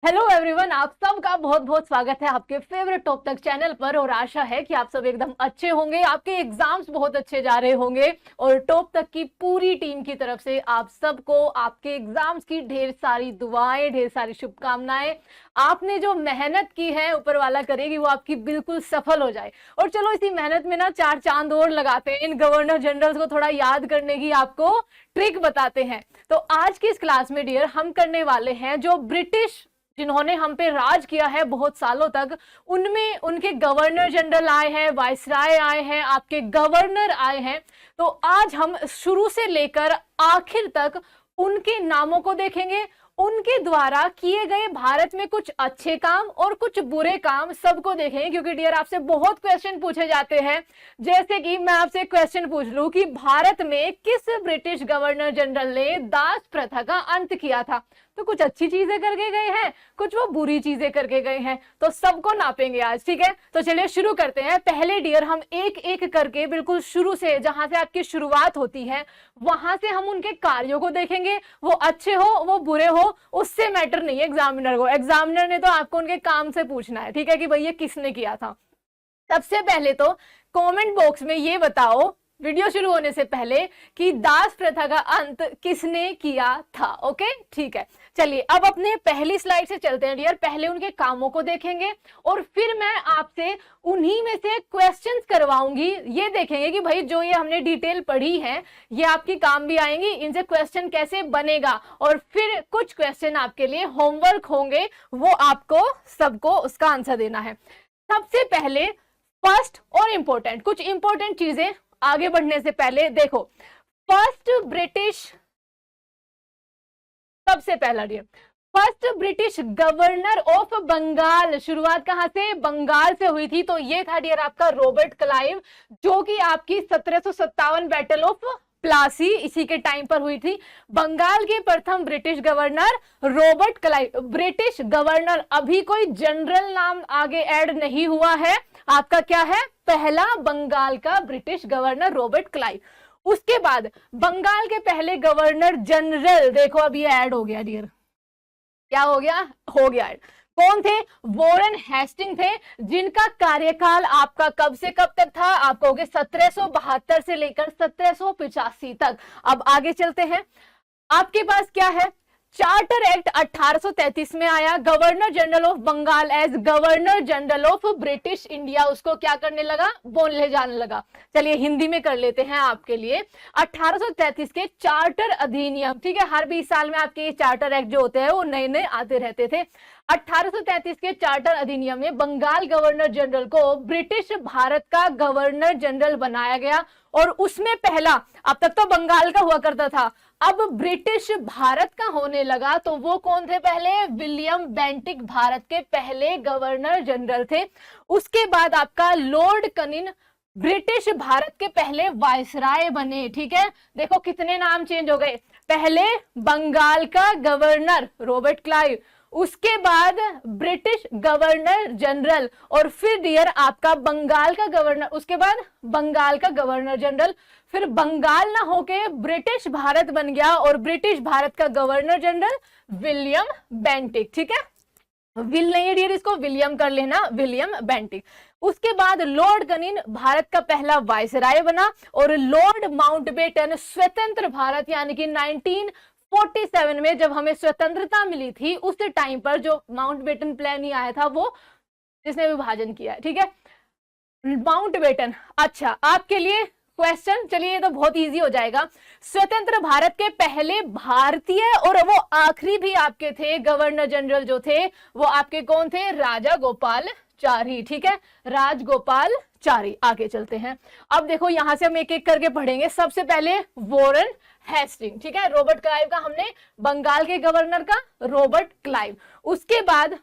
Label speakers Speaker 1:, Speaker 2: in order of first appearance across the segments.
Speaker 1: Hello everyone, आप सबका बहुत बहुत स्वागत है आपके फेवरेट टॉप तक चैनल पर। और आशा है कि आप सब एकदम अच्छे होंगे, आपके एग्जाम्स बहुत अच्छे जा रहे होंगे। और टॉप तक की पूरी टीम की तरफ से आप सबको आपके एग्जाम्स की ढेर सारी दुआएं, ढेर सारी शुभकामनाएं। आपने जो मेहनत की है ऊपर वाला करेगी वो आपकी बिल्कुल सफल हो जाए। और चलो इसी मेहनत में ना चार चांद और लगाते हैं, इन गवर्नर जनरल्स को थोड़ा याद करने की आपको ट्रिक बताते हैं। तो आज की इस क्लास में डियर हम करने वाले हैं जो ब्रिटिश जिन्होंने हम पे राज किया है बहुत सालों तक, उनमें उनके गवर्नर जनरल आए हैं, वायसराय आए हैं, आपके गवर्नर आए हैं। तो आज हम शुरू से लेकर आखिर तक उनके नामों को देखेंगे, उनके द्वारा किए गए भारत में कुछ अच्छे काम और कुछ बुरे काम सबको देखेंगे। क्योंकि डियर आपसे बहुत क्वेश्चन पूछे जाते हैं, जैसे कि मैं आपसे क्वेश्चन पूछ लूं कि भारत में किस ब्रिटिश गवर्नर जनरल ने दास प्रथा का अंत किया था, तो कुछ अच्छी चीजें करके गए हैं, कुछ वो बुरी चीजें करके गए हैं, तो सबको नापेंगे आज। ठीक है, तो चलिए शुरू करते हैं। पहले डियर हम एक एक करके बिल्कुल शुरू से, जहां से आपकी शुरुआत होती है वहां से हम उनके कार्यों को देखेंगे। वो अच्छे हो वो बुरे हो उससे मैटर नहीं है एग्जामिनर को, एग्जामिनर ने तो आपको उनके काम से पूछना है। ठीक है, कि भाई ये किसने किया था। सबसे पहले तो कमेंट बॉक्स में ये बताओ वीडियो शुरू होने से पहले कि दास प्रथा का अंत किसने किया था। ओके ठीक है, चलिए अब अपने पहली स्लाइड से चलते हैं डियर। पहले उनके कामों को देखेंगे और फिर मैं आपसे उन्हीं में से क्वेश्चंस करवाऊंगी। ये देखेंगे कि भाई जो ये हमने डिटेल पढ़ी है ये आपकी काम भी आएंगी, इनसे क्वेश्चन कैसे बनेगा। और फिर कुछ क्वेश्चन आपके लिए होमवर्क होंगे, वो आपको सबको उसका आंसर देना है। सबसे पहले फर्स्ट और इंपॉर्टेंट, कुछ इंपॉर्टेंट चीजें आगे बढ़ने से पहले देखो। फर्स्ट ब्रिटिश, सबसे पहला dear, first British governor of Bengal, शुरुआत कहां से, बंगाल से हुई थी। तो ये था डियर आपका रॉबर्ट क्लाइव, जो कि आपकी 1757 बैटल ऑफ प्लासी इसी के टाइम पर हुई थी। बंगाल के प्रथम British governor Robert Clive. British governor, अभी कोई जनरल नाम आगे ऐड नहीं हुआ है, आपका क्या है, पहला बंगाल का ब्रिटिश गवर्नर रॉबर्ट क्लाइव। उसके बाद बंगाल के पहले गवर्नर जनरल, देखो अब ये ऐड हो गया डियर, क्या हो गया, हो गया ऐड। कौन थे, वॉरेन हेस्टिंग थे, जिनका कार्यकाल आपका कब से कब तक था, आप कहोगे 1772 से लेकर 1785 तक। अब आगे चलते हैं, आपके पास क्या है, चार्टर एक्ट 1833 में आया। Governor general of Bengal as governor general of British India, उसको क्या करने लगा, बोलने जाने लगा। चलिए हिंदी में कर लेते हैं आपके लिए। 1833 के चार्टर अधिनियम, ठीक है, हर 20 साल में आपके चार्टर एक्ट जो होते हैं वो नए नए आते रहते थे। 1833 के चार्टर अधिनियम में बंगाल गवर्नर जनरल को ब्रिटिश भारत का गवर्नर जनरल बनाया गया। और उसमें पहला, अब तक तो बंगाल का हुआ करता था, अब ब्रिटिश भारत का होने लगा। तो वो कौन थे पहले, विलियम बेंटिक भारत के पहले गवर्नर जनरल थे। उसके बाद आपका लॉर्ड कनिन ब्रिटिश भारत के पहले वायसराय बने। ठीक है, देखो कितने नाम चेंज हो गए, पहले बंगाल का गवर्नर रॉबर्ट क्लाइव, उसके बाद ब्रिटिश गवर्नर जनरल, और फिर डियर आपका बंगाल का गवर्नर, उसके बाद बंगाल का गवर्नर जनरल, फिर बंगाल ना होके ब्रिटिश भारत बन गया और ब्रिटिश भारत का गवर्नर जनरल विलियम बेंटिक। ठीक है, विल नहीं है डियर, इसको विलियम कर लेना, विलियम बेंटिक। उसके बाद लॉर्ड कनिन भारत का पहला वायसराय बना और लॉर्ड माउंटबेटन स्वतंत्र भारत, यानी कि 1947 में जब हमें स्वतंत्रता मिली थी उस टाइम पर जो माउंटबेटन प्लान ही आया था वो जिसने विभाजन किया है। ठीक है, माउंटबेटन। अच्छा आपके लिए क्वेश्चन, चलिए ये तो बहुत इजी हो जाएगा। स्वतंत्र भारत के पहले भारतीय और वो आखिरी भी आपके थे गवर्नर जनरल जो थे वो आपके कौन थे, राजा गोपाल चारी। ठीक है, राजगोपाल चारी। आगे चलते हैं, अब देखो यहां से हम एक एक करके पढ़ेंगे। सबसे पहले वॉरेन हेस्टिंग, ठीक है, रॉबर्ट क्लाइव का हमने, बंगाल के गवर्नर का रॉबर्ट क्लाइव। उसके बाद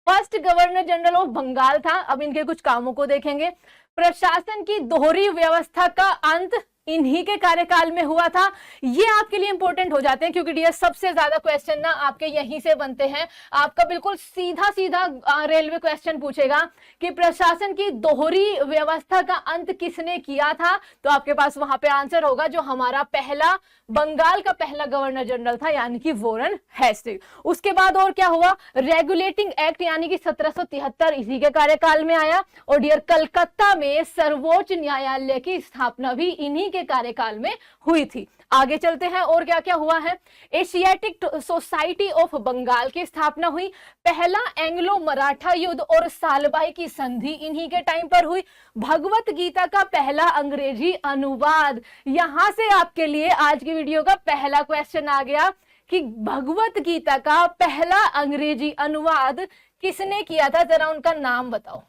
Speaker 1: first governor general of Bengal था। अब इनके कुछ कामों को देखेंगे। प्रशासन की दोहरी व्यवस्था का अंत, इन्हीं के कार्यकाल में हुआ था। ये आपके लिए इंपॉर्टेंट हो जाते हैं क्योंकि डियर सबसे ज्यादा क्वेश्चन ना आपके यहीं से बनते हैं। आपका बिल्कुल सीधा सीधा रेलवे क्वेश्चन पूछेगा कि प्रशासन की दोहरी व्यवस्था का अंत किसने किया था, तो आपके पास वहां पे आंसर होगा जो हमारा पहला बंगाल का पहला गवर्नर जनरल था यानी कि वॉरेन हेस्टिंग। उसके बाद और क्या हुआ, रेगुलेटिंग एक्ट यानी कि 1773 इसी के कार्यकाल में आया। और डियर कलकत्ता में सर्वोच्च न्यायालय की स्थापना भी इन्हीं के कार्यकाल में हुई थी। आगे चलते हैं और क्या क्या हुआ है। एशियाटिक सोसाइटी ऑफ बंगाल की स्थापना हुई। पहला एंग्लो मराठा युद्ध और सालबाई की संधि इन्हीं के टाइम पर हुई। भगवत गीता का पहला अंग्रेजी अनुवाद, यहां से आपके लिए आज की वीडियो का पहला क्वेश्चन आ गया कि भगवत गीता का पहला अंग्रेजी अनुवाद किसने किया था, जरा उनका नाम बताओ,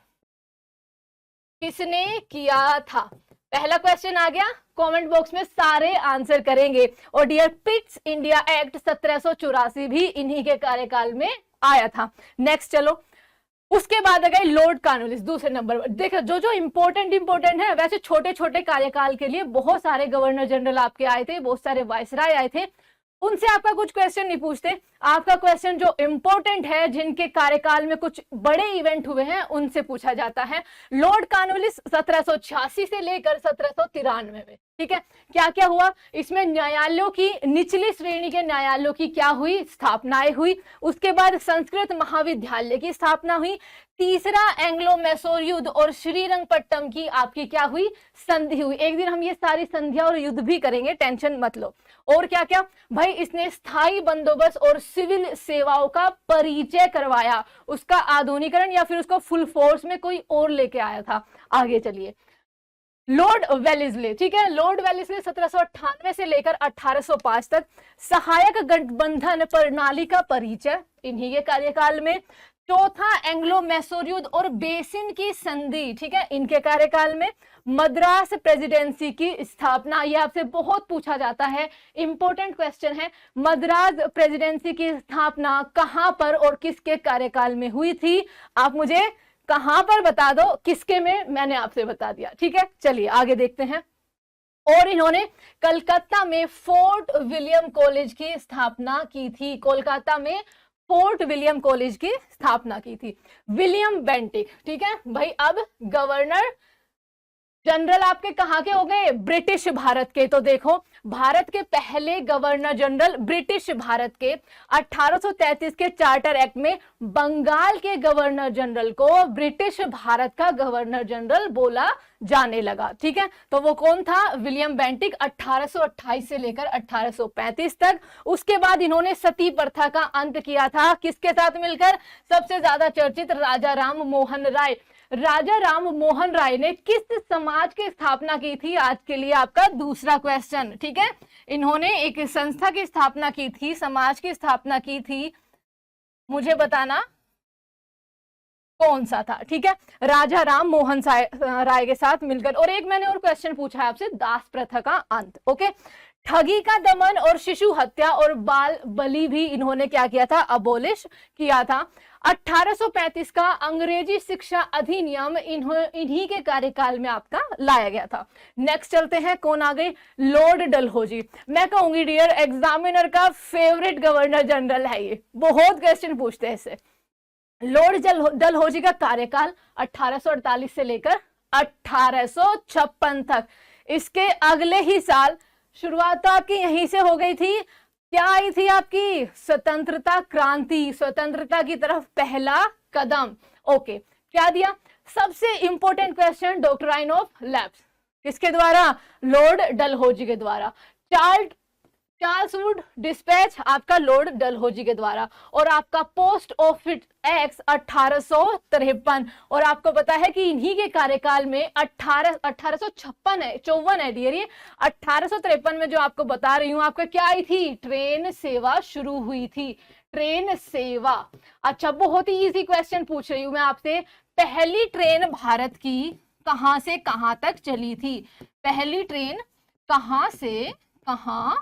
Speaker 1: किसने किया था। पहला क्वेश्चन आ गया, कमेंट बॉक्स में सारे आंसर करेंगे। और डियर पिट्स इंडिया एक्ट 1784 भी इन्हीं के कार्यकाल में आया था। नेक्स्ट चलो, उसके बाद आ गए लॉर्ड कॉर्नवालिस दूसरे नंबर पर। देखो जो जो इंपॉर्टेंट है, वैसे छोटे छोटे कार्यकाल के लिए बहुत सारे गवर्नर जनरल आपके आए थे, बहुत सारे वायसराय आए थे, उनसे आपका कुछ क्वेश्चन नहीं पूछते। आपका क्वेश्चन जो इंपॉर्टेंट है, जिनके कार्यकाल में कुछ बड़े इवेंट हुए हैं, उनसे पूछा जाता है। लॉर्ड कॉर्नवालिस 1786 से लेकर 1793 में, ठीक है, क्या क्या हुआ इसमें, न्यायालयों की निचली श्रेणी के न्यायालयों की क्या हुई, स्थापनाएं हुई। उसके बाद संस्कृत महाविद्यालय की स्थापना हुई। तीसरा एंग्लो मैसूर युद्ध और श्रीरंगपट्टम की आपकी क्या हुई, संधि हुई। एक दिन हम ये सारी संधियां और युद्ध भी करेंगे, टेंशन मत लो। और क्या क्या भाई, इसने स्थायी बंदोबस्त और सिविल सेवाओं का परिचय करवाया, उसका आधुनिकरण या फिर उसको फुल फोर्स में कोई और लेके आया था। आगे चलिए, लॉर्ड वेलेस्ली, ठीक है, लॉर्ड वेलेस्ली 1798 से लेकर 1805 तक सहायक गठबंधन प्रणाली का परिचय इन्हीं के कार्यकाल में। चौथा एंग्लो मैसूर युद्ध और बेसिन की संधि, ठीक है, इनके कार्यकाल में। मद्रास प्रेसिडेंसी की स्थापना, ये आपसे बहुत पूछा जाता है, इंपॉर्टेंट क्वेश्चन है। मद्रास प्रेसिडेंसी की स्थापना कहां पर और किसके कार्यकाल में हुई थी, आप मुझे कहां पर बता दो, किसके में, मैंने आपसे बता दिया, ठीक है। चलिए आगे देखते हैं। और इन्होंने कलकत्ता में फोर्ट विलियम कॉलेज की स्थापना की थी, कोलकाता में फोर्ट विलियम कॉलेज की स्थापना की थी। विलियम बेंटिक, ठीक है भाई। अब गवर्नर जनरल आपके कहां के हो गए, ब्रिटिश भारत के। तो देखो, भारत के पहले गवर्नर जनरल ब्रिटिश भारत के 1833 के चार्टर एक्ट में बंगाल के गवर्नर जनरल को ब्रिटिश भारत का गवर्नर जनरल बोला जाने लगा, ठीक है। तो वो कौन था, विलियम बेंटिक, 1828 से लेकर 1835 तक। उसके बाद इन्होंने सती प्रथा का अंत किया था, किसके साथ मिलकर, सबसे ज्यादा चर्चित राजा राम मोहन राय। राजा राम मोहन राय ने किस समाज की स्थापना की थी, आज के लिए आपका दूसरा क्वेश्चन, ठीक है। इन्होंने एक संस्था की स्थापना की थी, समाज की स्थापना की थी, मुझे बताना कौन सा था, ठीक है, राजा राम मोहन राय के साथ मिलकर। और एक मैंने और क्वेश्चन पूछा है आपसे, दास प्रथा का अंत, ओके। ठगी का दमन और शिशु हत्या और बाल बलि भी इन्होंने क्या किया था, अबोलिश किया था। 1835 का अंग्रेजी शिक्षा अधिनियम इन्हीं के कार्यकाल में आपका लाया गया था। नेक्स्ट चलते हैं, कौन आ गए, लॉर्ड डलहौजी। मैं कहूंगी डियर एग्जामिनर का फेवरेट गवर्नर जनरल है ये, बहुत क्वेश्चन पूछते हैं इससे। लॉर्ड डलहौजी का कार्यकाल 1848 से लेकर 1856 तक। इसके अगले ही साल शुरुआत तो आपकी यहीं से हो गई थी, क्या आई थी आपकी, स्वतंत्रता क्रांति, स्वतंत्रता की तरफ पहला कदम, ओके। क्या दिया, सबसे important question, doctrine of lapse, किसके द्वारा, लॉर्ड डलहौजी के द्वारा। चार्ल्सवुड डिस्पैच आपका लॉर्ड डलहौजी के द्वारा। और आपका पोस्ट ऑफिस एक्ट 1853, और आपको पता है कि इन्हीं के कार्यकाल में 1856 है, 54 है डियर, ये 1853 में जो आपको बता रही हूं, आपका क्या आई थी, ट्रेन सेवा शुरू हुई थी, ट्रेन सेवा। अच्छा, बहुत ही इजी क्वेश्चन पूछ रही हूं मैं आपसे, पहली ट्रेन भारत की कहां से कहां तक चली थी, पहली ट्रेन कहां से कहां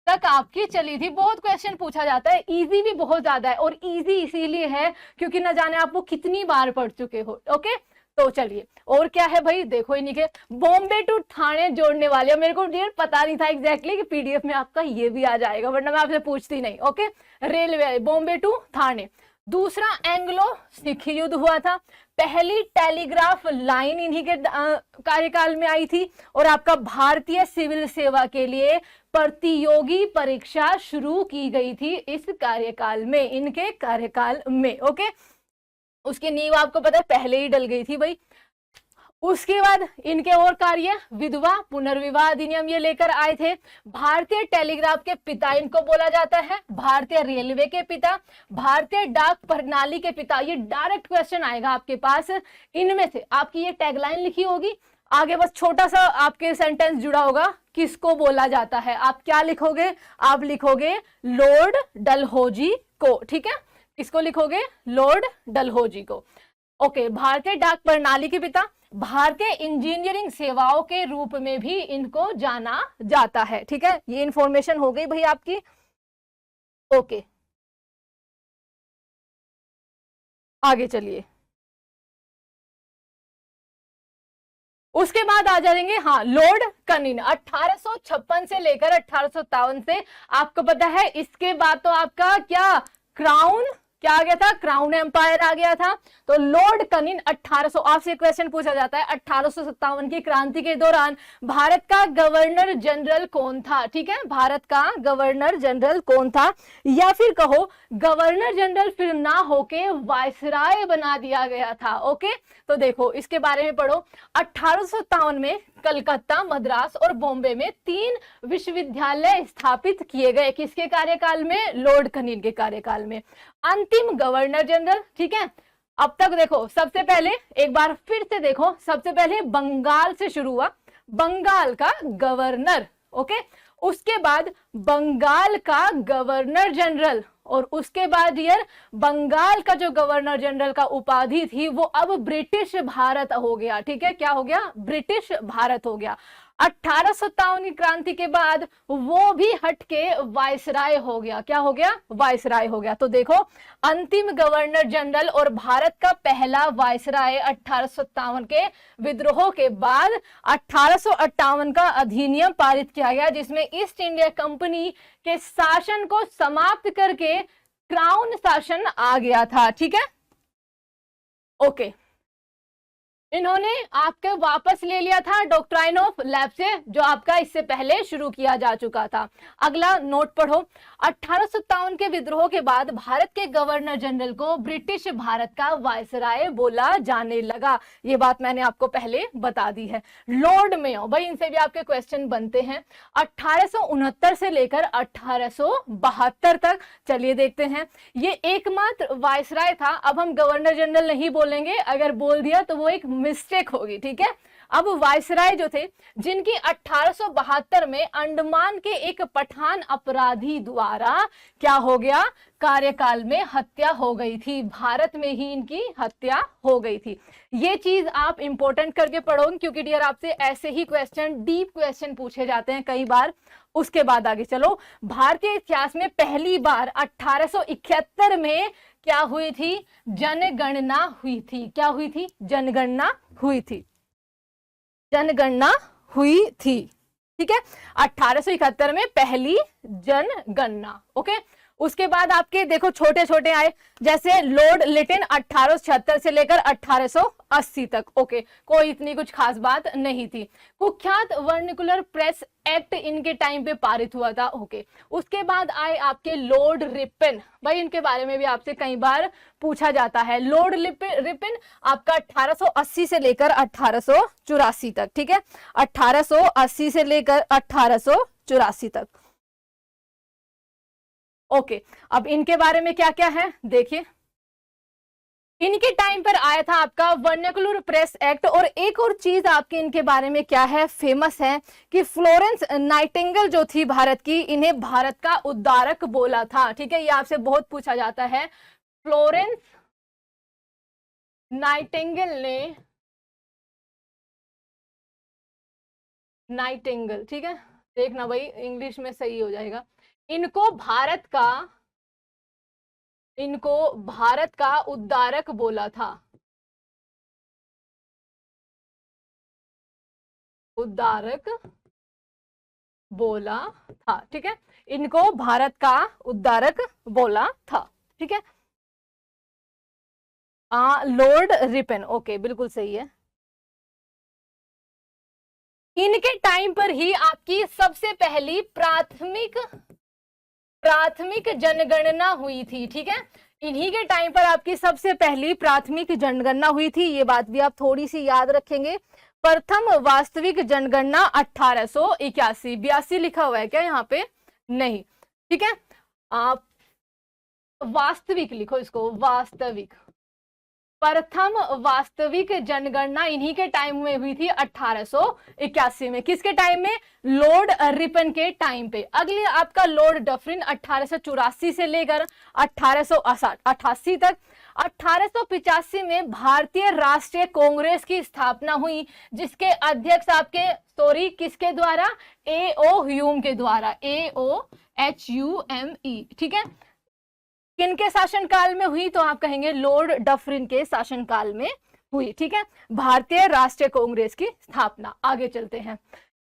Speaker 1: तक आपकी चली थी। बहुत क्वेश्चन पूछा जाता है, इजी भी बहुत ज्यादा है, और इजी इसीलिए है क्योंकि न जाने आप वो कितनी बार पढ़ चुके हो, ओके। तो चलिए, और क्या है भाई, देखो इन्हीं के बॉम्बे टू थाने जोड़ने वाले, मेरे को डियर पता नहीं था एग्जैक्टली कि पीडीएफ में आपका ये भी आ जाएगा, वरना मैं आपसे पूछती नहीं। ओके, रेलवे बॉम्बे टू थाने। दूसरा एंग्लो सिख युद्ध हुआ था। पहली टेलीग्राफ लाइन इन्हीं के कार्यकाल में आई थी। और आपका भारतीय सिविल सेवा के लिए प्रतियोगी परीक्षा शुरू की गई थी इस कार्यकाल में, इनके कार्यकाल में। ओके, उसकी नींव आपको पता है पहले ही डल गई थी भाई। उसके बाद इनके और कार्य, विधवा पुनर्विवाह अधिनियम ये लेकर आए थे। भारतीय टेलीग्राफ के पिता इनको बोला जाता है, भारतीय रेलवे के पिता, भारतीय डाक प्रणाली के पिता। ये डायरेक्ट क्वेश्चन आएगा आपके पास। इनमें से आपकी ये टैगलाइन लिखी होगी, आगे बस छोटा सा आपके सेंटेंस जुड़ा होगा, किसको बोला जाता है। आप क्या लिखोगे, आप लिखोगे लॉर्ड डलहौजी को। ठीक है, किसको लिखोगे, लॉर्ड डलहौजी को। ओके, भारतीय डाक प्रणाली के पिता, भारतीय इंजीनियरिंग सेवाओं के रूप में भी इनको जाना जाता है। ठीक है, ये इंफॉर्मेशन हो गई भाई आपकी। ओके, आगे चलिए। उसके बाद आ जाएंगे, हाँ, लॉर्ड कनिन 1856 से लेकर 1857 से। आपको पता है इसके बाद तो आपका क्या क्राउन, क्या आ गया था, क्राउन एम्पायर आ गया था। तो लॉर्ड कनिन 1800, आपसे क्वेश्चन पूछा जाता है 1857 की क्रांति के दौरान भारत का गवर्नर जनरल कौन था। ठीक है, भारत का गवर्नर जनरल कौन था, या फिर कहो गवर्नर जनरल फिर ना होके वायसराय बना दिया गया था। ओके, तो देखो इसके बारे में पढ़ो। 1857 में कलकत्ता, मद्रास और बॉम्बे में 3 विश्वविद्यालय स्थापित किए गए, किसके कार्यकाल में, लॉर्ड कनिन के कार्यकाल में। अंतिम गवर्नर जनरल, ठीक है, अब तक देखो सबसे पहले एक बार फिर से देखो, सबसे पहले बंगाल से शुरू हुआ, बंगाल का गवर्नर। ओके, उसके बाद बंगाल का गवर्नर जनरल, और उसके बाद यार बंगाल का जो गवर्नर जनरल का उपाधि थी वो अब ब्रिटिश भारत हो गया। ठीक है, क्या हो गया, ब्रिटिश भारत हो गया। 1857 की क्रांति के बाद वो भी हटके वायसराय हो गया। क्या हो गया, वायसराय हो गया। तो देखो, अंतिम गवर्नर जनरल और भारत का पहला वायसराय 1857 के विद्रोह के बाद 1858 का अधिनियम पारित किया गया, जिसमें ईस्ट इंडिया कंपनी के शासन को समाप्त करके क्राउन शासन आ गया था। ठीक है, ओके, इन्होंने आपके वापस ले लिया था डॉक्ट्राइन ऑफ लैप्से, जो आपका इससे पहले शुरू किया जा चुका था। अगला नोट पढ़ो, 1857 के विद्रोह के बाद भारत के गवर्नर जनरल को ब्रिटिश भारत का वायसराय बोला जाने लगा। ये बात मैंने आपको पहले बता दी है। लॉर्ड मेयो, भाई इनसे भी आपके क्वेश्चन बनते हैं। 1869 से लेकर 1872 तक, चलिए देखते हैं। ये एकमात्र वायसराय था। अब हम गवर्नर जनरल नहीं बोलेंगे, अगर बोल दिया तो वो एक मिस्टेक होगी। ठीक है, अब वायसराय जो थे, जिनकी 1872 में अंडमान के एक पठान अपराधी द्वारा क्या हो गया, कार्यकाल में हत्या हो गई थी। भारत में ही इनकी हत्या हो गई थी। ये चीज आप इंपॉर्टेंट करके पढ़ोगे, क्योंकि डियर आपसे ऐसे ही क्वेश्चन, डीप क्वेश्चन पूछे जाते हैं कई बार। उसके बाद आगे चलो, भारतीय इतिहास में पहली बार 1871 में क्या हुई थी, जनगणना हुई थी। क्या हुई थी, जनगणना हुई थी, जनगणना हुई थी। ठीक है, 1871 में पहली जनगणना। ओके, उसके बाद आपके देखो छोटे छोटे आए, जैसे लॉर्ड लिटिन 1876 से लेकर 1880 तक। ओके, कोई इतनी कुछ खास बात नहीं थी। कुख्यात वर्निकुलर प्रेस एक्ट इनके टाइम पे पारित हुआ था। ओके, उसके बाद आए आपके लॉर्ड रिपन, भाई इनके बारे में भी आपसे कई बार पूछा जाता है। लॉर्ड रिपन आपका 1880 से लेकर 1884 तक। ठीक है, 1880 से लेकर 1884 तक। ओके, अब इनके बारे में क्या क्या है देखिए। इनके टाइम पर आया था आपका वर्नाकुलर प्रेस एक्ट। और एक और चीज आपके इनके बारे में क्या है, फेमस है कि फ्लोरेंस नाइटिंगेल जो थी भारत की, इन्हें भारत का उद्धारक बोला था। ठीक है, ये आपसे बहुत पूछा जाता है। फ्लोरेंस नाइटिंगेल ने, नाइटिंगेल, ठीक है, देखना भाई इंग्लिश में सही हो जाएगा। इनको भारत का उद्धारक बोला था। उद्धारक बोला था, ठीक है, इनको भारत का उद्धारक बोला था, ठीक है। लॉर्ड रिपन, ओके बिल्कुल सही है। इनके टाइम पर ही आपकी सबसे पहली प्राथमिक जनगणना हुई थी, ठीक है। इन्हीं के टाइम पर आपकी सबसे पहली प्राथमिक जनगणना हुई थी, ये बात भी आप थोड़ी सी याद रखेंगे। प्रथम वास्तविक जनगणना 1881, 82 लिखा हुआ है क्या यहाँ पे? नहीं, ठीक है। आप वास्तविक लिखो इसको, वास्तविक। प्रथम वास्तविक जनगणना इन्हीं के टाइम में हुई थी 1881 में। किसके टाइम में? लॉर्ड रिपन के टाइम पे। अगले आपका लॉर्ड डफरिन 1884 से लेकर 1888 तक। 1885 में भारतीय राष्ट्रीय कांग्रेस की स्थापना हुई, जिसके अध्यक्ष आपके किसके द्वारा? A.O. ह्यूम के द्वारा, AOHUME, ठीक है। किनके शासनकाल में हुई? तो आप कहेंगे लॉर्ड डफरिन के शासनकाल में हुई, ठीक है, भारतीय राष्ट्रीय कांग्रेस की स्थापना। आगे चलते हैं,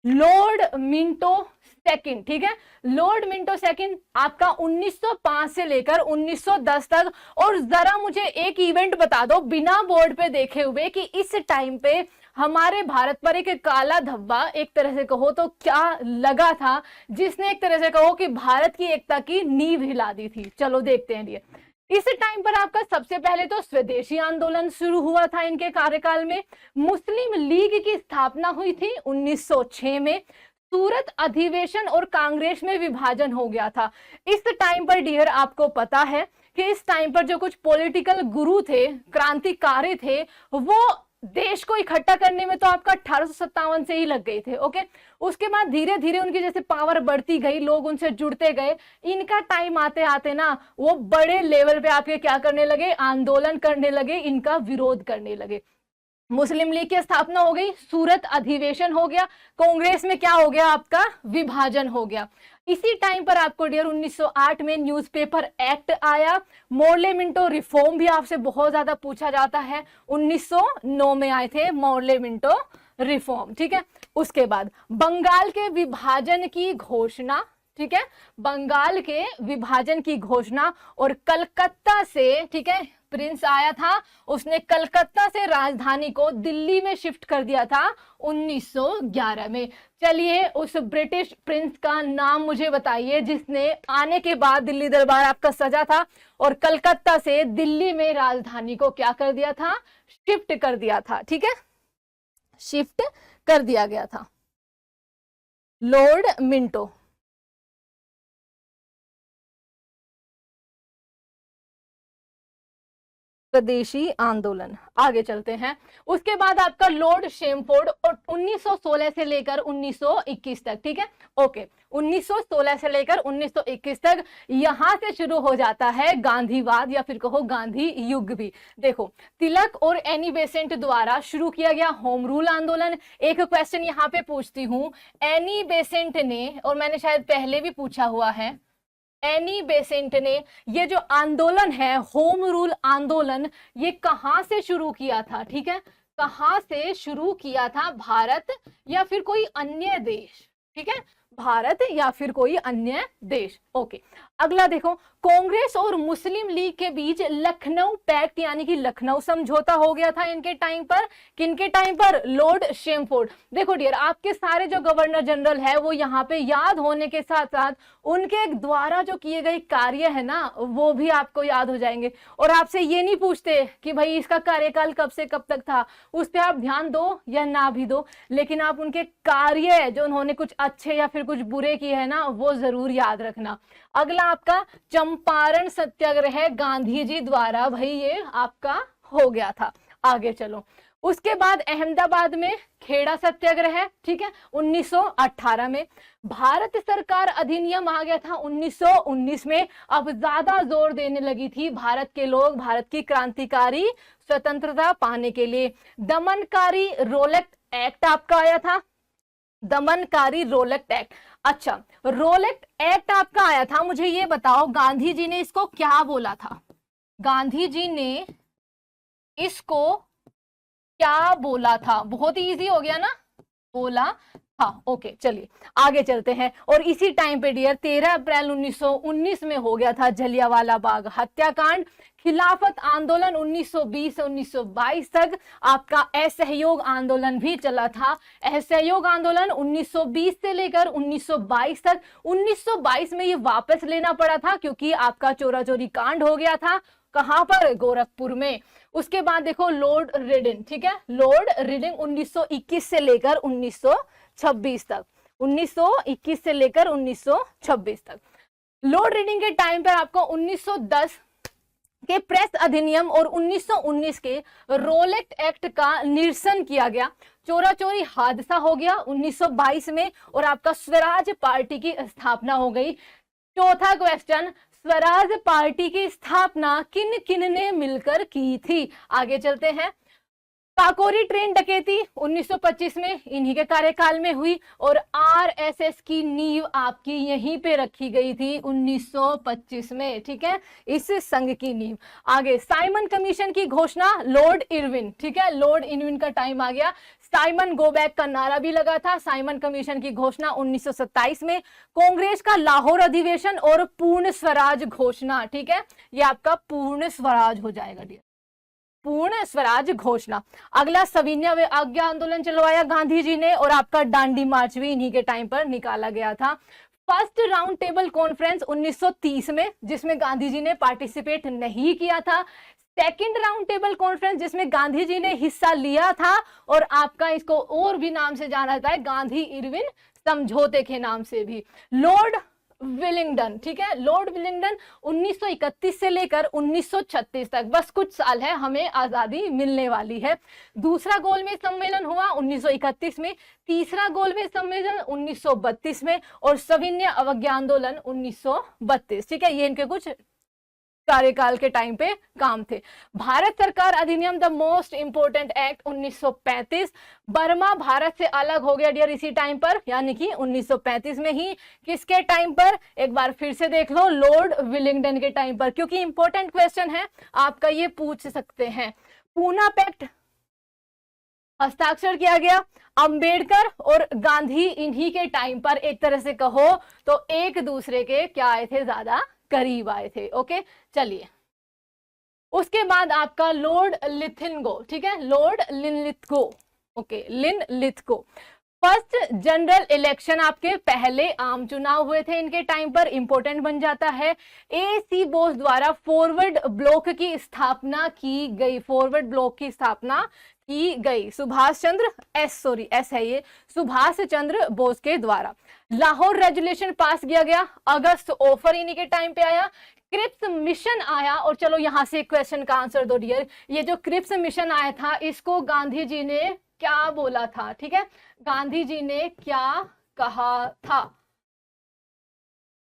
Speaker 1: लॉर्ड मिंटो सेकंड, ठीक है। लॉर्ड मिंटो सेकंड आपका 1905 से लेकर 1910 तक। और जरा मुझे एक इवेंट बता दो बिना बोर्ड पे देखे हुए कि इस टाइम पे हमारे भारत पर एक काला धब्बा, एक तरह से कहो तो क्या लगा था, जिसने एक तरह से कहो कि भारत की एकता की नींव हिला दी थी। चलो देखते हैं ये। इस टाइम पर आपका सबसे पहले तो स्वदेशी आंदोलन शुरू हुआ था इनके कार्यकाल में। मुस्लिम लीग की स्थापना हुई थी 1906 में। सूरत अधिवेशन और कांग्रेस में विभाजन हो गया था। इस टाइम पर डियर आपको पता है कि इस टाइम पर जो कुछ पॉलिटिकल गुरु थे, क्रांतिकारी थे, वो देश को इकट्ठा करने में तो आपका 1857 से ही लग गए थे, ओके। उसके बाद धीरे धीरे उनकी जैसे पावर बढ़ती गई, लोग उनसे जुड़ते गए। इनका टाइम आते आते ना वो बड़े लेवल पे आपके क्या करने लगे? आंदोलन करने लगे, इनका विरोध करने लगे। मुस्लिम लीग की स्थापना हो गई, सूरत अधिवेशन हो गया, कांग्रेस में क्या हो गया? आपका विभाजन हो गया। इसी टाइम पर आपको डियर 1908 में न्यूज़पेपर एक्ट आया। मोर्ले मिंटो रिफॉर्म भी आपसे बहुत ज्यादा पूछा जाता है, 1909 में आए थे मोर्ले मिंटो रिफॉर्म, ठीक है। उसके बाद बंगाल के विभाजन की घोषणा, ठीक है, बंगाल के विभाजन की घोषणा। और कलकत्ता से, ठीक है, प्रिंस आया था, उसने कलकत्ता से राजधानी को दिल्ली में शिफ्ट कर दिया था 1911 में। चलिए उस ब्रिटिश प्रिंस का नाम मुझे बताइए जिसने आने के बाद दिल्ली दरबार आपका सजा था और कलकत्ता से दिल्ली में राजधानी को क्या कर दिया था? शिफ्ट कर दिया था, ठीक है, शिफ्ट कर दिया गया था। Lord Minto. स्वदेशी आंदोलन। आगे चलते हैं। उसके बाद आपका लॉर्ड शेमफोर्ड और 1916 से लेकर 1921 तक, ठीक है, ओके। 1916 से लेकर 1921 तक यहां से शुरू हो जाता है गांधीवाद या फिर कहो गांधी युग भी। देखो, तिलक और एनी बेसेंट द्वारा शुरू किया गया होम रूल आंदोलन। एक क्वेश्चन यहाँ पे पूछती हूँ, एनी बेसेंट ने, और मैंने शायद पहले भी पूछा हुआ है, एनी बेसेंट ने ये जो आंदोलन है होम रूल आंदोलन, ये कहां से शुरू किया था? ठीक है, कहां से शुरू किया था? भारत या फिर कोई अन्य देश? ठीक है, भारत या फिर कोई अन्य देश, ओके। अगला देखो, कांग्रेस और मुस्लिम लीग के बीच लखनऊ पैक्ट यानी कि लखनऊ समझौता हो गया था इनके टाइम पर। किनके टाइम पर? Lord Shemford. देखो डियर, आपके सारे जो गवर्नर जनरल है वो यहाँ पे याद होने के साथ साथ उनके द्वारा जो किए गए कार्य है ना वो भी आपको याद हो जाएंगे। और आपसे ये नहीं पूछते कि भाई इसका कार्यकाल कब से कब तक था, उस पर आप ध्यान दो या ना भी दो, लेकिन आप उनके कार्य जो उन्होंने कुछ अच्छे या फिर कुछ बुरे किए हैं ना वो जरूर याद रखना। अगला आपका चंपारण सत्याग्रह गांधी जी द्वारा, भाई ये आपका हो गया था। आगे चलो, उसके बाद अहमदाबाद में खेड़ा सत्याग्रह, ठीक है, 1918 में। भारत सरकार अधिनियम आ गया था 1919 में। अब ज्यादा जोर देने लगी थी भारत के लोग भारत की क्रांतिकारी स्वतंत्रता पाने के लिए। दमनकारी रोलेक्ट एक्ट आपका आया था, दमनकारी रोलेक्ट एक्ट। अच्छा, रोलेक्ट एक्ट आपका आया था, मुझे ये बताओ गांधी जी ने इसको क्या बोला था? गांधी जी ने इसको क्या बोला था? बहुत ही इजी हो गया ना, बोला हाँ, ओके चलिए आगे चलते हैं। और इसी टाइम पे डियर 13 अप्रैल 1919 में हो गया था जलियांवाला बाग हत्याकांड। खिलाफत आंदोलन 1920 से 1922 तक आपका असहयोग आंदोलन भी चला था। असहयोग आंदोलन 1920 से लेकर 1922 तक। 1922 में ये वापस लेना पड़ा था क्योंकि आपका चोरा चोरी कांड हो गया था। कहां पर? गोरखपुर में। उसके बाद देखो लॉर्ड रिडिंग, ठीक है, लॉर्ड रिडिंग 1921 से लेकर 1926 तक, 1921 से लेकर 1926 तक। लॉर्ड रिडिंग के टाइम पर आपको 1910 के प्रेस अधिनियम और 1919 के रोलेट एक्ट का निरसन किया गया। चोरा चोरी हादसा हो गया 1922 में और आपका स्वराज पार्टी की स्थापना हो गई। चौथा क्वेश्चन, स्वराज पार्टी की स्थापना किन किन ने मिलकर की थी? आगे चलते हैं। काकोरी ट्रेन डकैती 1925 में इन्हीं के कार्यकाल में हुई और आरएसएस की नींव आपकी यहीं पे रखी गई थी 1925 में, ठीक है, इस संघ की नींव। आगे साइमन कमीशन की घोषणा लॉर्ड इरविन, ठीक है, लॉर्ड इरविन का टाइम आ गया। साइमन गो बैक का नारा भी लगा था। साइमन कमीशन की घोषणा 1927 में। कांग्रेस का लाहौर अधिवेशन और पूर्ण स्वराज घोषणा, ठीक है, ये आपका पूर्ण स्वराज हो जाएगा डियर, पूर्ण स्वराज घोषणा। अगला सविनय आज्ञा आंदोलन चलवाया गांधी जी ने और आपका डांडी मार्च भी इन्हीं के टाइम पर निकाला गया था। फर्स्ट राउंड टेबल कॉन्फ्रेंस 1930 में जिसमें गांधी जी ने पार्टिसिपेट नहीं किया था। सेकेंड राउंड टेबल कॉन्फ्रेंस जिसमें गांधी जी ने हिस्सा लिया था और आपका इसको और भी नाम से जाना जाता है, गांधी इरविन समझौते के नाम से भी। लॉर्ड विलिंगडन, ठीक है, लॉर्ड विलिंगडन 1931 से लेकर 1936 तक, बस कुछ साल है हमें आजादी मिलने वाली है। दूसरा गोलमेज सम्मेलन हुआ 1931 में, तीसरा गोलमेज सम्मेलन 1932 में और सविनय अवज्ञा आंदोलन 1932, ठीक है, ये इनके कुछ कार्यकाल के टाइम पे काम थे। भारत सरकार अधिनियम the most important act 1935, Burma Bharat से अलग हो गया डियर इसी टाइम पर, यानी कि 1935 में ही। किसके टाइम पर? एक बार फिर से देख लो, लॉर्ड विलिंगडन के टाइम पर, क्योंकि इंपॉर्टेंट क्वेश्चन है आपका, ये पूछ सकते हैं। पूना पैक्ट हस्ताक्षर किया गया अंबेडकर और गांधी इन्हीं के टाइम पर, एक तरह से कहो तो एक दूसरे के क्या आए थे, ज्यादा करीब आए थे। ओके चलिए, उसके बाद आपका लॉर्ड लिथिंगो, ठीक है, Lord Linlithgow, okay Linlithgow. First general election आपके पहले आम चुनाव हुए थे इनके टाइम पर, इंपॉर्टेंट बन जाता है। AC बोस द्वारा फॉरवर्ड ब्लॉक की स्थापना की गई, फॉरवर्ड ब्लॉक की स्थापना की गई सुभाष चंद्र एस है ये, सुभाष चंद्र बोस के द्वारा। लाहौर रेजुलेशन पास किया गया, अगस्त ऑफर इन्हीं के टाइम पे आया। क्रिप्स मिशन आया, और चलो यहां से क्वेश्चन का आंसर दो डियर, ये जो क्रिप्स मिशन आया था इसको गांधी जी ने क्या बोला था, ठीक है, गांधी जी ने क्या कहा था?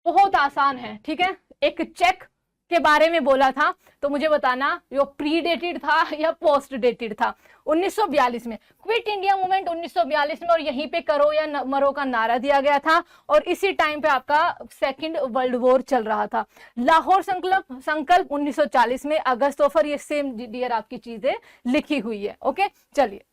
Speaker 1: बहुत आसान है, ठीक है, एक चेक के बारे में बोला था, तो मुझे बताना जो प्री डेटेड था या पोस्ट डेटेड था। 1942 में क्विट इंडिया मूवमेंट 1942 में, और यहीं पे करो या मरो का नारा दिया गया था, और इसी टाइम पे आपका सेकंड वर्ल्ड वॉर चल रहा था। लाहौर संकल्प 1940 में, अगस्त ऑफर, ये सेम डियर आपकी चीजें लिखी हुई है। ओके चलिए,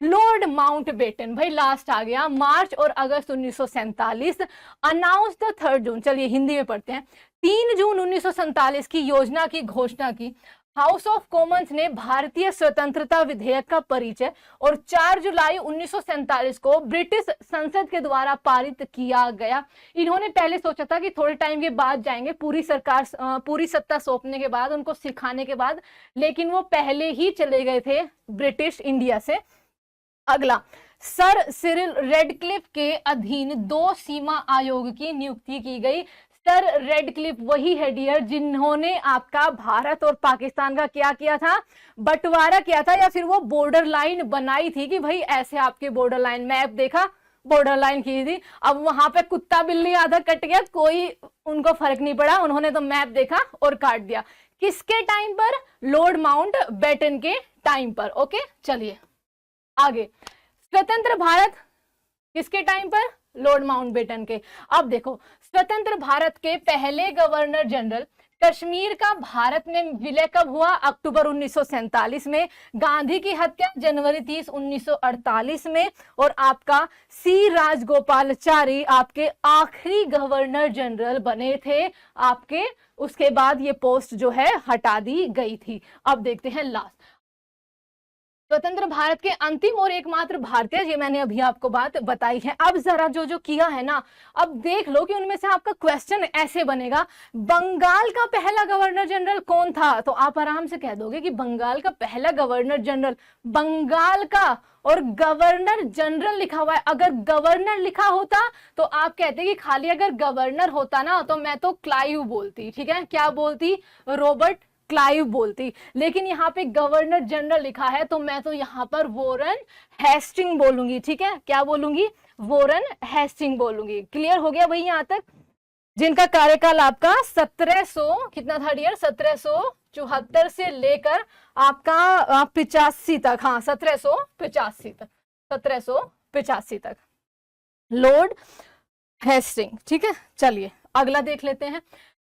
Speaker 1: लॉर्ड माउंटबेटन, भाई लास्ट आ गया, मार्च और अगस्त 1947, अनाउंस द 3 जून, चलिए हिंदी में पढ़ते हैं। 3 जून 1947 की योजना की घोषणा की। हाउस ऑफ कॉमन्स ने भारतीय स्वतंत्रता विधेयक का परिचय और 4 जुलाई 1947 को ब्रिटिश संसद के द्वारा पारित किया गया। इन्होंने पहले सोचा था कि थोड़े टाइम के बाद जाएंगे, पूरी सत्ता सौंपने के बाद, उनको सिखाने के बाद, लेकिन वो पहले ही चले गए थे ब्रिटिश इंडिया से। अगला, सर सिरिल रेडक्लिफ के अधीन 2 सीमा आयोग की नियुक्ति की गई। सर रेडक्लिफ वही है डियर जिन्होंने आपका भारत और पाकिस्तान का क्या किया था, बंटवारा किया था, या फिर वो बॉर्डर लाइन बनाई थी कि भाई ऐसे आपके बॉर्डर लाइन, मैप देखा, बॉर्डर लाइन की थी। अब वहां पे कुत्ता बिल्ली आधा कट गया, कोई उनको फर्क नहीं पड़ा, उन्होंने तो मैप देखा और काट दिया। किसके टाइम पर? लॉर्ड माउंटबेटन के टाइम पर। ओके चलिए आगे, स्वतंत्र भारत किसके टाइम पर? लॉर्ड माउंटबेटन के। अब देखो, स्वतंत्र भारत के पहले गवर्नर जनरल कश्मीर का भारत में विलय कब हुआ? अक्टूबर 1947 में। गांधी की हत्या जनवरी 30, 1948 में। और आपका सी राजगोपालाचारी आपके आखिरी गवर्नर जनरल बने थे आपके, उसके बाद ये पोस्ट जो है हटा दी गई थी। अब देखते हैं लास्ट, स्वतंत्र भारत के अंतिम और एकमात्र भारतीय, ये मैंने अभी आपको बात बताई है। अब जरा जो जो किया है ना, अब देख लो कि उनमें से आपका क्वेश्चन ऐसे बनेगा, बंगाल का पहला गवर्नर जनरल कौन था? तो आप आराम से कह दोगे कि बंगाल का पहला गवर्नर जनरल, बंगाल का, और गवर्नर जनरल लिखा हुआ है। अगर गवर्नर लिखा होता तो आप कहते कि खाली अगर गवर्नर होता ना तो मैं तो क्लाइव बोलती, ठीक है, क्या बोलती? रॉबर्ट क्लाइव बोलती। लेकिन यहाँ पे गवर्नर जनरल लिखा है तो मैं तो यहाँ पर वॉरेन हेस्टिंग बोलूंगी, ठीक है, क्या बोलूंगी? वॉरेन हेस्टिंग बोलूंगी। क्लियर हो गया भाई यहाँ तक? जिनका कार्यकाल आपका 1700 कितना था डियर? 1774 से लेकर आपका 85 तक, हाँ 1785 तक, 1785 तक लॉर्ड हेस्टिंग, ठीक है। चलिए अगला देख लेते हैं।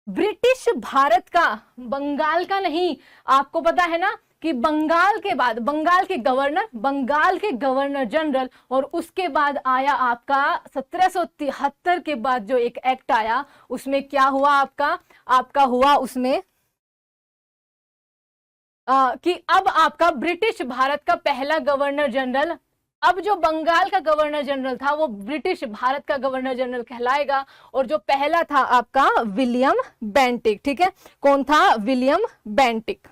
Speaker 1: ब्रिटिश भारत का, बंगाल का नहीं, आपको पता है ना कि बंगाल के बाद बंगाल के गवर्नर जनरल, और उसके बाद आया आपका 1773 के बाद जो एक एक्ट आया, उसमें क्या हुआ आपका हुआ उसमें कि अब आपका ब्रिटिश भारत का पहला गवर्नर जनरल, अब जो बंगाल का गवर्नर जनरल था वो ब्रिटिश भारत का गवर्नर जनरल कहलाएगा। और जो पहला था आपका विलियम बेंटिक, ठीक है। कौन था? William Bentinck.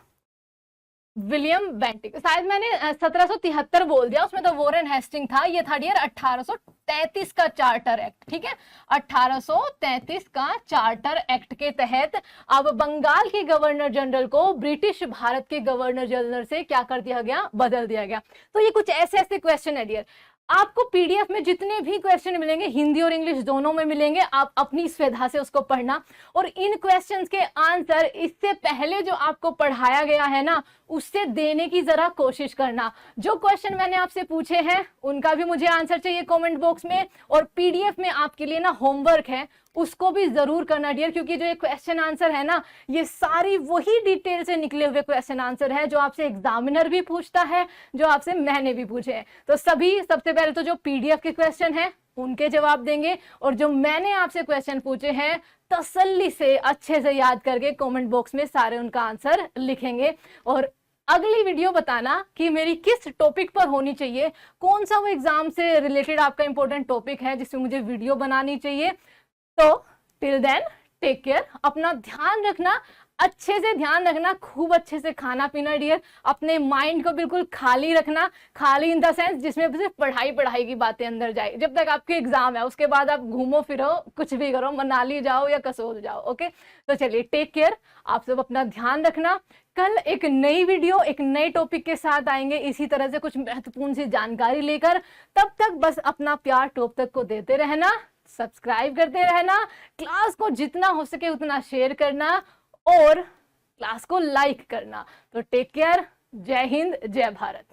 Speaker 1: शायद मैंने 1773 बोल दिया, उसमें तो वॉरेन हेस्टिंग था। ये था डियर 1833 का चार्टर एक्ट, ठीक है, 1833 का चार्टर एक्ट के तहत अब बंगाल के गवर्नर जनरल को ब्रिटिश भारत के गवर्नर जनरल से क्या कर दिया गया? बदल दिया गया। तो ये कुछ ऐसे ऐसे क्वेश्चन है डियर। आपको पीडीएफ में जितने भी क्वेश्चन मिलेंगे, हिंदी और इंग्लिश दोनों में मिलेंगे, आप अपनी स्वेधा से उसको पढ़ना। और इन क्वेश्चंस के आंसर इससे पहले जो आपको पढ़ाया गया है ना, उससे देने की जरा कोशिश करना। जो क्वेश्चन मैंने आपसे पूछे हैं उनका भी मुझे आंसर चाहिए कमेंट बॉक्स में। और पीडीएफ में आपके लिए ना होमवर्क है, उसको भी जरूर करना डियर, क्योंकि जो ये क्वेश्चन आंसर है ना, ये सारी वही डिटेल से निकले हुए क्वेश्चन आंसर है जो आपसे एग्जामिनर भी पूछता है, जो आपसे मैंने भी पूछे हैं। तो सबसे पहले तो जो पीडीएफ के क्वेश्चन हैं उनके जवाब देंगे, और जो मैंने आपसे क्वेश्चन पूछे हैं तसल्ली से अच्छे से याद करके कमेंट बॉक्स में सारे उनका आंसर लिखेंगे। और अगली वीडियो बताना कि मेरी किस टॉपिक पर होनी चाहिए, कौन सा वो एग्जाम से रिलेटेड आपका इंपॉर्टेंट टॉपिक है जिसमें मुझे वीडियो बनानी चाहिए। तो टिल देन टेक केयर, अपना ध्यान रखना, अच्छे से ध्यान रखना, खूब अच्छे से खाना पीना डियर, अपने माइंड को बिल्कुल खाली रखना, खाली इन द सेंस जिसमें सिर्फ पढ़ाई की बातें अंदर जाए। जब तक आपके एग्जाम है उसके बाद आप घूमो फिरो, कुछ भी करो, मनाली जाओ या कसोल जाओ, ओके। तो चलिए टेक केयर, आप सब अपना ध्यान रखना। कल एक नई वीडियो एक नए टॉपिक के साथ आएंगे, इसी तरह से कुछ महत्वपूर्ण सी जानकारी लेकर। तब तक बस अपना प्यार टॉप तक को देते रहना, सब्सक्राइब करते रहना, क्लास को जितना हो सके उतना शेयर करना और क्लास को लाइक करना। तो टेक केयर, जय हिंद, जय भारत।